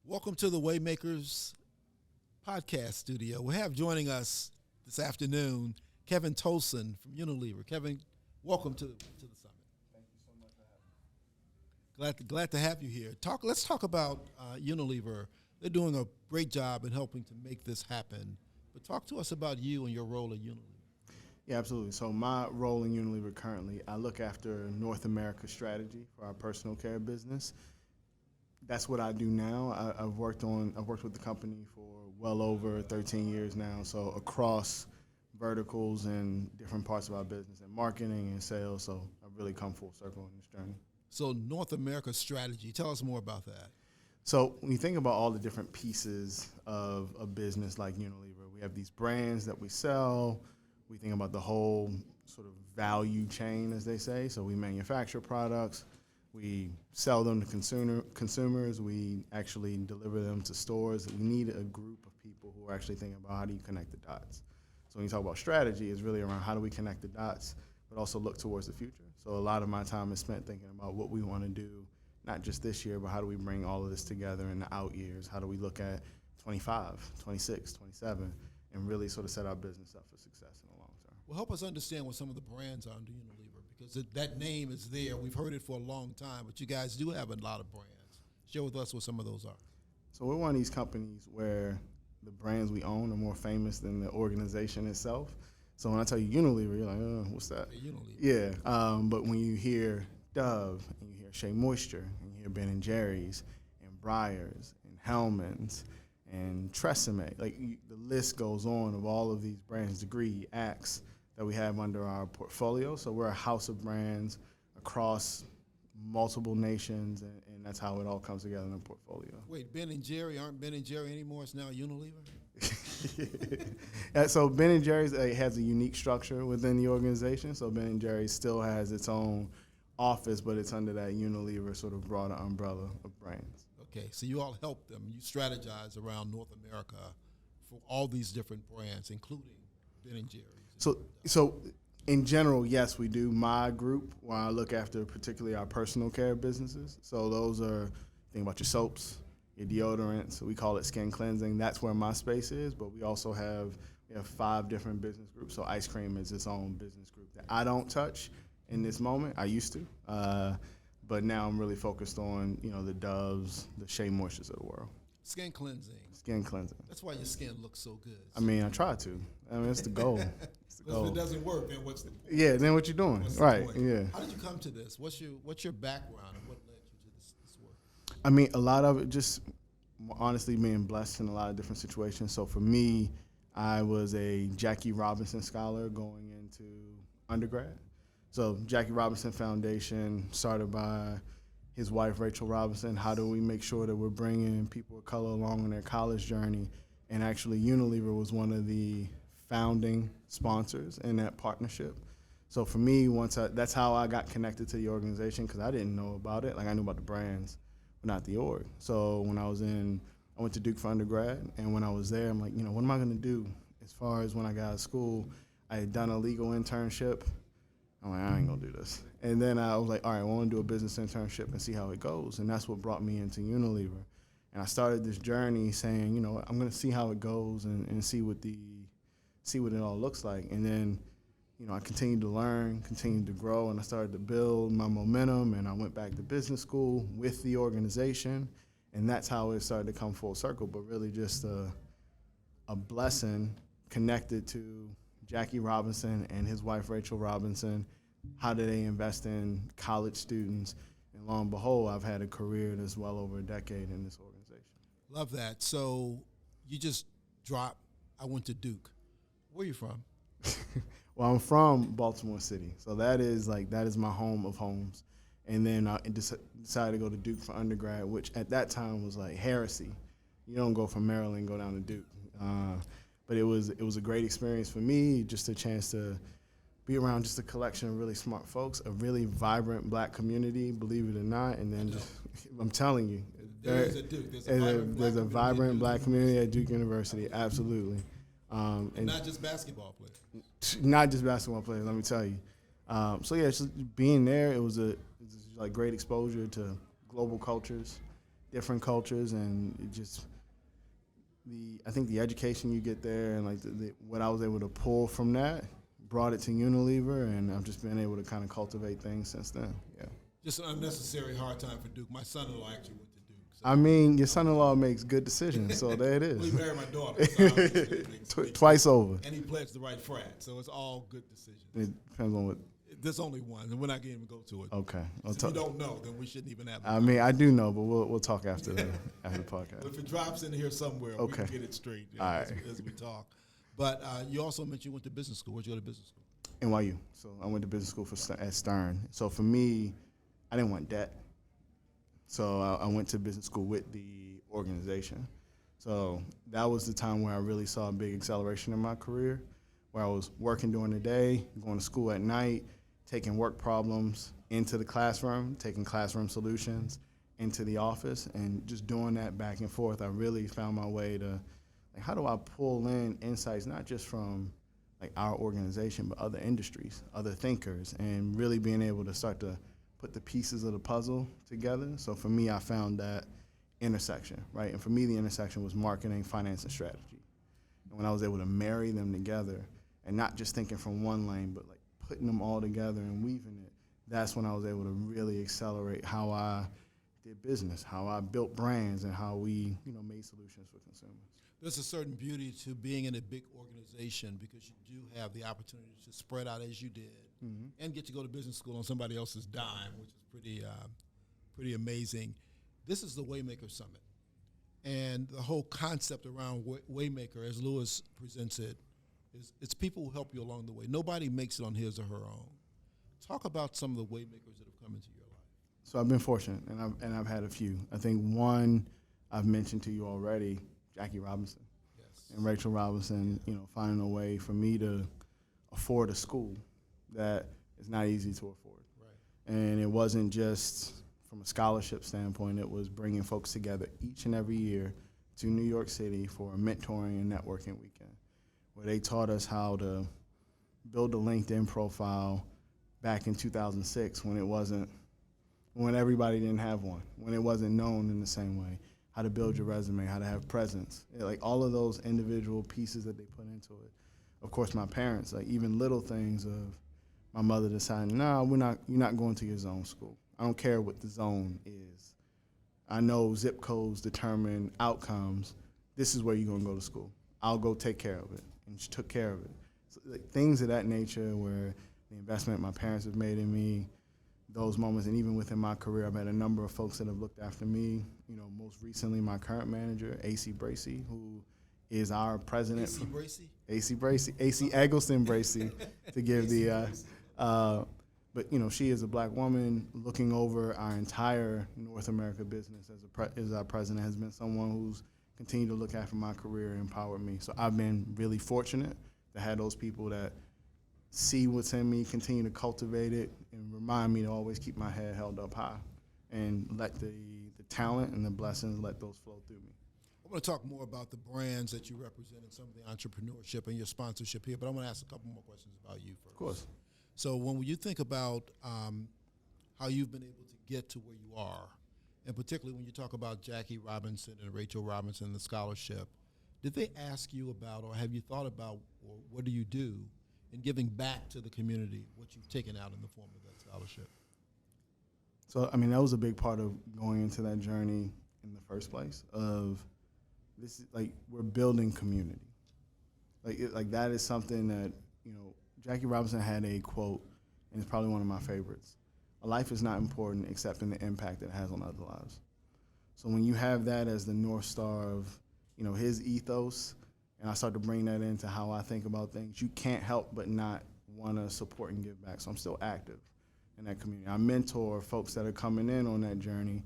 Welcome to the Waymakers podcast studio. We have joining us this afternoon Kevin Tolson from Unilever. Kevin, welcome to the summit. Thank you so much for having me. Glad to have you here. Let's talk about Unilever. They're doing a great job in helping to make this happen. But talk to us about you and your role at Unilever. Yeah, absolutely. So my role in Unilever currently, I look after North America strategy for our personal care business. That's what I do now. I've worked with the company for well over 13 years now. So across verticals and different parts of our business and marketing and sales. So I've really come full circle in this journey. So North America strategy, tell us more about that. So when you think about all the different pieces of a business like Unilever, we have these brands that we sell. We think about the whole sort of value chain, as they say. So we manufacture products. We sell them to consumers. We actually deliver them to stores. We need a group of people who are actually thinking about how do you connect the dots. So when you talk about strategy, it's really around how do we connect the dots, but also look towards the future. So a lot of my time is spent thinking about what we want to do, not just this year, but how do we bring all of this together in the out years? How do we look at 25, 26, 27, and really sort of set our business up for success in the long term? Well, help us understand what some of the brands are under Unilever, because that name is there. We've heard it for a long time, but you guys do have a lot of brands. Share with us what some of those are. So we're one of these companies where the brands we own are more famous than the organization itself. So when I tell you Unilever, you're like, oh, what's that? Yeah, Unilever. Yeah, but when you hear Dove, and you hear Shea Moisture, and you hear Ben & Jerry's, and Breyers, and Hellmann's, and Tresemme, the list goes on of all of these brands, Degree, Axe, that we have under our portfolio. So we're a house of brands across multiple nations, and that's how it all comes together in a portfolio. Wait, Ben & Jerry aren't Ben & Jerry anymore? It's now Unilever? So Ben & Jerry's has a unique structure within the organization. So Ben & Jerry's still has its own office, but it's under that Unilever sort of broader umbrella of brands. Okay, so you all help them. You strategize around North America for all these different brands, including Ben & Jerry's. So in general, yes, we do. My group, where I look after particularly our personal care businesses. So those are, think about your soaps, your deodorants. We call it skin cleansing. That's where my space is. But we also have 5 different business groups. So ice cream is its own business group that I don't touch in this moment. I used to. But now I'm really focused on, the Doves, the Shea Moistures of the world. Skin cleansing. Skin cleansing. That's why your skin looks so good. I mean, I try to. That's the goal. If it doesn't work, then what's the point? Yeah, then what you doing? Right, yeah. How did you come to this? What's your background and what led you to this work? I mean, a lot of it just honestly being blessed in a lot of different situations. So for me, I was a Jackie Robinson scholar going into undergrad. So Jackie Robinson Foundation, started by his wife, Rachel Robinson. How do we make sure that we're bringing people of color along on their college journey? And actually, Unilever was one of the founding sponsors in that partnership. So for me, that's how I got connected to the organization, because I didn't know about it. I knew about the brands, but not the org. So when I went to Duke for undergrad, and when I was there, I'm like, what am I going to do? As far as when I got out of school, I had done a legal internship. I'm like, I ain't going to do this. And then I was like, all right, I want to do a business internship and see how it goes. And that's what brought me into Unilever. And I started this journey saying, I'm going to see how it goes and see what it all looks like. And then, I continued to learn, continued to grow, and I started to build my momentum. And I went back to business school with the organization. And that's how it started to come full circle, but really just a blessing connected to Jackie Robinson and his wife, Rachel Robinson. How do they invest in college students? And lo and behold, I've had a career that's well over a decade in this organization. Love that. So you just dropped, I went to Duke. Where are you from? Well, I'm from Baltimore City. So that is my home of homes. And then I decided to go to Duke for undergrad, which at that time was like heresy. You don't go from Maryland and go down to Duke. But it was a great experience for me, just a chance to be around just a collection of really smart folks, a really vibrant black community, believe it or not. And then I'm telling you, there's a vibrant black community at Duke University, absolutely. And not just basketball players. Not just basketball players, let me tell you. Just being there, it was great exposure to global cultures, different cultures, and I think the education you get there, and like what I was able to pull from that, brought it to Unilever, and I've just been able to kind of cultivate things since then. Yeah. Just an unnecessary hard time for Duke. My son-in-law actually went to Duke. So I mean, your son-in-law makes good decisions, so there it is. Well, he married my daughter. So Twice over. And he pledged the right frat, so it's all good decisions. It depends on what. There's only one, and we're not going to even go to it. Okay. If you don't know, then we shouldn't even have it. I mean, I do know, but we'll talk after the podcast. But if it drops in here somewhere, we can get it straight all right. as we talk. But you also mentioned you went to business school. Where'd you go to business school? NYU. So I went to business school at Stern. So for me, I didn't want debt. So I went to business school with the organization. So that was the time where I really saw a big acceleration in my career, where I was working during the day, going to school at night, taking work problems into the classroom, taking classroom solutions into the office, and just doing that back and forth. I really found my way to, like, how do I pull in insights, not just from like our organization, but other industries, other thinkers, and really being able to start to put the pieces of the puzzle together. So for me, I found that intersection, right? And for me, the intersection was marketing, finance, and strategy. And when I was able to marry them together and not just thinking from one lane, but like putting them all together and weaving it, that's when I was able to really accelerate how I did business, how I built brands, and how we, made solutions for consumers. There's a certain beauty to being in a big organization because you do have the opportunity to spread out as you did and get to go to business school on somebody else's dime, which is pretty amazing. This is the Waymaker Summit. And the whole concept around Waymaker, as Lewis presents it, is it's people who help you along the way. Nobody makes it on his or her own. Talk about some of the Waymakers that have come into your life. So I've been fortunate, and I've had a few. I think one I've mentioned to you already, Jackie Robinson. Yes. And Rachel Robinson, finding a way for me to afford a school that is not easy to afford. Right. And it wasn't just from a scholarship standpoint, it was bringing folks together each and every year to New York City for a mentoring and networking weekend, where they taught us how to build a LinkedIn profile back in 2006 when everybody didn't have one, when it wasn't known in the same way, how to build your resume, how to have presence, like all of those individual pieces that they put into it. Of course, my parents, like even little things of my mother deciding, you're not going to your zone school. I don't care what the zone is. I know zip codes determine outcomes. This is where you're going to go to school. I'll go take care of it. And she took care of it. So, like, things of that nature where the investment my parents have made in me, those moments, and even within my career, I've had a number of folks that have looked after me. Most recently, my current manager, AC Bracey, who is our president. AC Bracey? AC Bracey. AC Eggleston Bracey, to give the, but she is a black woman looking over our entire North America business as our president, has been someone who's continued to look after my career and empowered me. So I've been really fortunate to have those people that see what's in me, continue to cultivate it, and remind me to always keep my head held up high and let the talent and the blessings, let those flow through me. I want to talk more about the brands that you represent and some of the entrepreneurship and your sponsorship here, but I want to ask a couple more questions about you first. Of course. So when you think about how you've been able to get to where you are, and particularly when you talk about Jackie Robinson and Rachel Robinson, the scholarship, did they ask you about, or have you thought about, or what do you do in giving back to the community, what you've taken out in the form of that scholarship? So, that was a big part of going into that journey in the first place, of this is, like, we're building community. Like that is something that, Jackie Robinson had a quote, and it's probably one of my favorites. A life is not important except in the impact it has on other lives. So when you have that as the North Star of, his ethos, and I start to bring that into how I think about things, you can't help but not want to support and give back. So I'm still active in that community. I mentor folks that are coming in on that journey.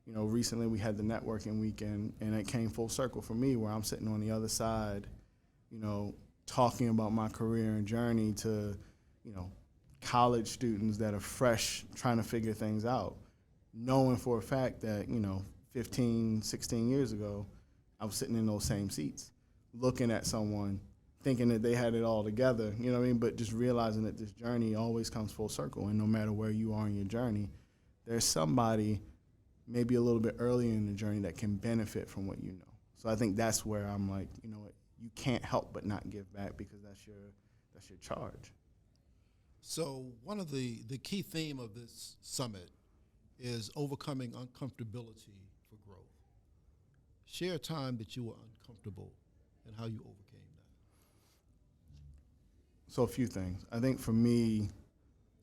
Recently we had the networking weekend, and it came full circle for me, where I'm sitting on the other side, talking about my career and journey to, college students that are fresh trying to figure things out, knowing for a fact that, 15, 16 years ago, I was sitting in those same seats, looking at someone, thinking that they had it all together, but just realizing that this journey always comes full circle, and no matter where you are in your journey, there's somebody maybe a little bit earlier in the journey that can benefit from what you know. So I think that's where I'm like, you know what, you can't help but not give back because that's your charge. So one of the key theme of this summit is overcoming uncomfortability for growth. Share a time that you were uncomfortable and how you overcame that. So a few things. I think for me,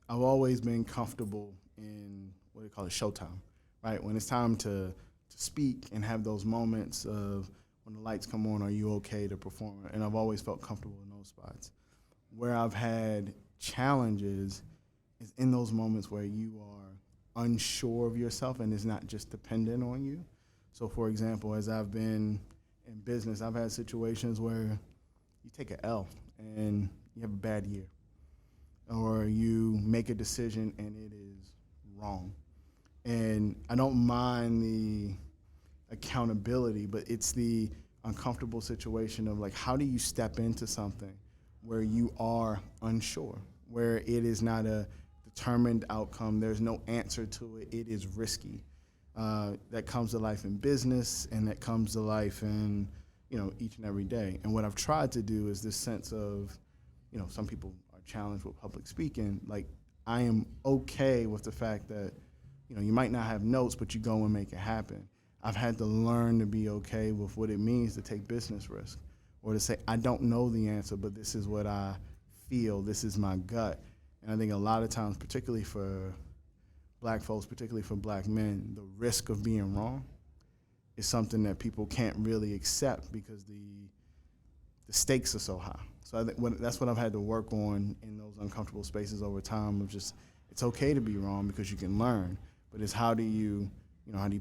I've always been comfortable in what they call it showtime, right? When it's time to speak and have those moments of when the lights come on, are you okay to perform? And I've always felt comfortable in those spots. Where I've had challenges is in those moments where you are unsure of yourself and it's not just dependent on you. So for example, as I've been in business, I've had situations where you take an L and you have a bad year, or you make a decision and it is wrong. And I don't mind the accountability, but it's the uncomfortable situation of like, how do you step into something where you are unsure, where it is not a determined outcome, there's no answer to it, it is risky. That comes to life in business and that comes to life in, you know, each and every day. And what I've tried to do is this sense of, you know, some people are challenged with public speaking. Like, I am okay with the fact that, you know, you might not have notes, but you go and make it happen. I've had to learn to be okay with what it means to take business risk, or to say, I don't know the answer, but this is what I feel, this is my gut. And I think a lot of times, particularly for black folks, particularly for black men, the risk of being wrong is something that people can't really accept because the stakes are so high. So I think that's what I've had to work on in those uncomfortable spaces over time of just, it's okay to be wrong because you can learn, but it's how do you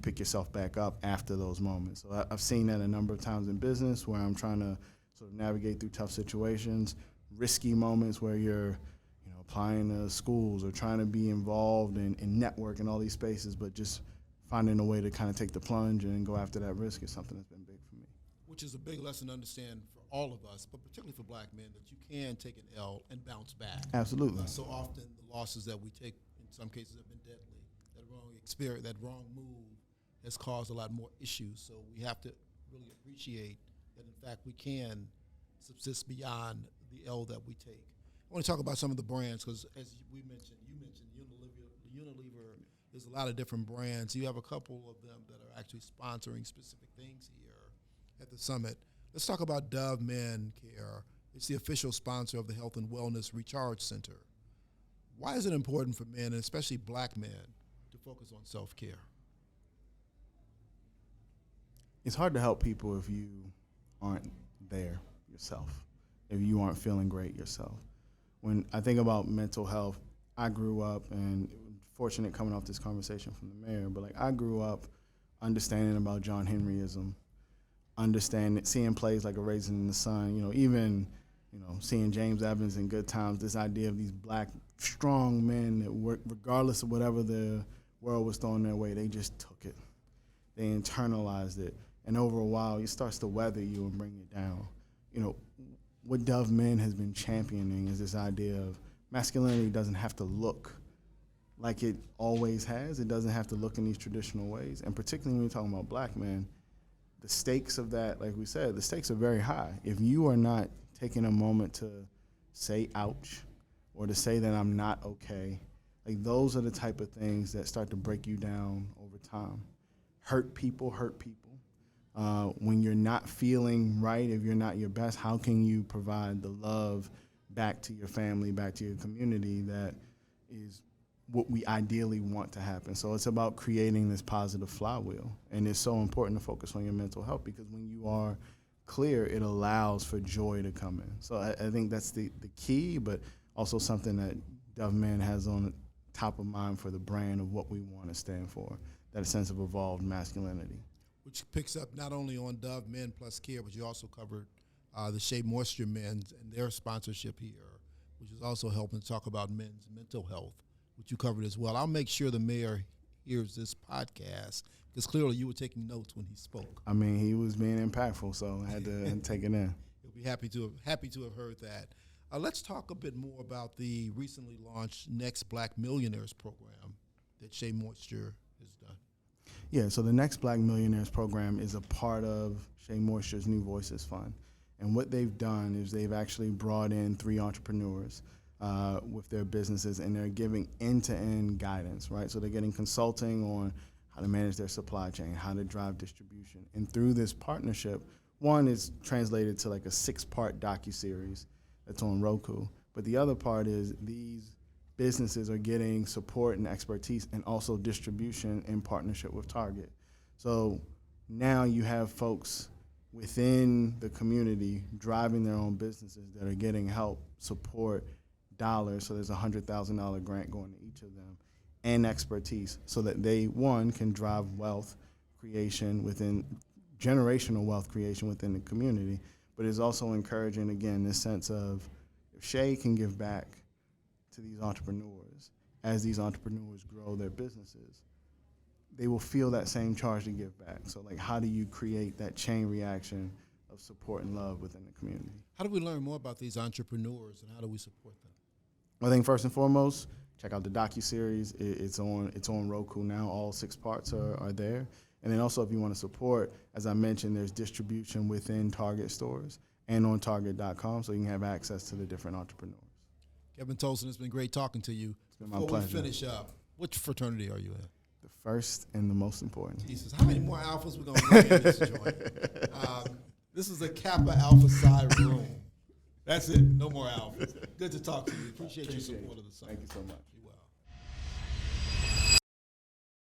pick yourself back up after those moments? So I've seen that a number of times in business where I'm trying to sort of navigate through tough situations, risky moments where you're, you know, applying to schools or trying to be involved in network and all these spaces, but just finding a way to kind of take the plunge and go after that risk is something that's been big for me. Which is a big lesson to understand for all of us, but particularly for black men, that you can take an L and bounce back. Absolutely. So often the losses that we take in some cases have been deadly. That wrong experience, that wrong move has caused a lot more issues. So we have to really appreciate that, in fact, we can subsist beyond the L that we take. I want to talk about some of the brands because, as you mentioned Unilever, there's a lot of different brands. You have a couple of them that are actually sponsoring specific things here at the summit. Let's talk about Dove Men Care. It's the official sponsor of the Health and Wellness Recharge Center. Why is it important for men, and especially black men, to focus on self-care? It's hard to help people if you aren't there yourself, if you aren't feeling great yourself. When I think about mental health, I grew up, and fortunate coming off this conversation from the mayor, but like I grew up understanding about John Henryism, seeing plays like A Raisin in the Sun, even, seeing James Evans in Good Times, this idea of these black, strong men that work, regardless of whatever the world was throwing their way, they just took it. They internalized it. And over a while, it starts to weather you and bring you down. What Dove Men has been championing is this idea of masculinity doesn't have to look like it always has. It doesn't have to look in these traditional ways. And particularly when you're talking about black men, the stakes of that, like we said, the stakes are very high. If you are not taking a moment to say ouch or to say that I'm not okay, like those are the type of things that start to break you down over time. Hurt people. When you're not feeling right, if you're not your best, how can you provide the love back to your family, back to your community that is what we ideally want to happen? So it's about creating this positive flywheel. And it's so important to focus on your mental health because when you are clear, it allows for joy to come in. So I think that's the key, but also something that Dove Men has on top of mind for the brand of what we want to stand for, that sense of evolved masculinity. Which picks up not only on Dove Men Plus Care, but you also covered the Shea Moisture Men's and their sponsorship here, which is also helping to talk about men's mental health, which you covered as well. I'll make sure the mayor hears this podcast because clearly you were taking notes when he spoke. I mean, he was being impactful, so I had to take it in. He'll be happy to have heard that. Let's talk a bit more about the recently launched Next Black Millionaires program that Shea Moisture has done. Yeah, so the Next Black Millionaires program is a part of Shea Moisture's New Voices Fund. And what they've done is they've actually brought in 3 entrepreneurs with their businesses, and they're giving end-to-end guidance, right? So they're getting consulting on how to manage their supply chain, how to drive distribution. And through this partnership, one is translated to like a 6-part docuseries that's on Roku. But the other part is these businesses are getting support and expertise and also distribution in partnership with Target. So now you have folks within the community driving their own businesses that are getting help, support, dollars. So there's a $100,000 grant going to each of them, and expertise, so that they, one, can drive wealth creation within, generational wealth creation within the community, but is also encouraging, again, this sense of if Shea can give back to these entrepreneurs, as these entrepreneurs grow their businesses, they will feel that same charge to give back. So, like, how do you create that chain reaction of support and love within the community? How do we learn more about these entrepreneurs, and how do we support them? I think first and foremost, check out the docuseries. It's on Roku now. All 6 parts are there. And then also, if you want to support, as I mentioned, there's distribution within Target stores and on Target.com, so you can have access to the different entrepreneurs. Kevin Tolson, it's been great talking to you. It's been my pleasure. Before we finish up, which fraternity are you in? The first and the most important. Jesus, how many more alphas we going to bring in this joint? This is a Kappa Alpha Psi room. That's it. No more alphas. Good to talk to you. Appreciate your support of the summer. Thank you so much.